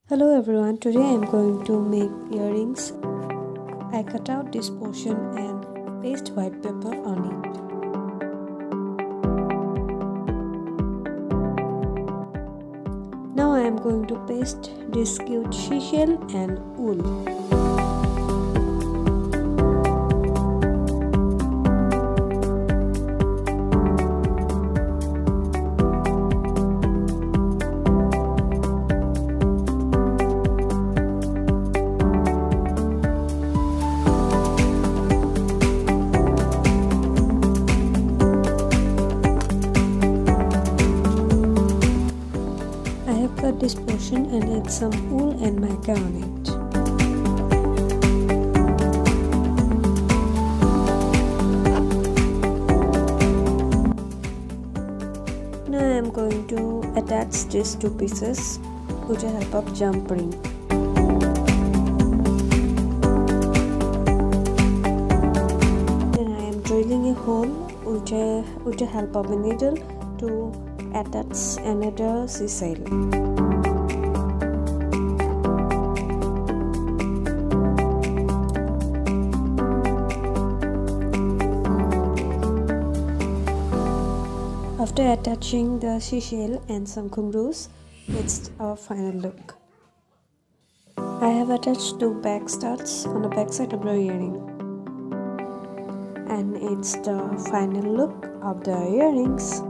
Hello everyone, today I am going to make earrings. I cut out this portion and paste white paper on it. Now I am going to paste this cute seashell and wool. Cut this portion and add some wool and mica on it. Now I am going to attach these two pieces with the help of jump ring. Then I am drilling a hole with the help of a needle to attach another seashell. After attaching the seashell and some ghungroos, it's our final look. I have attached two back studs on the back side of the earring, and it's the final look of the earrings.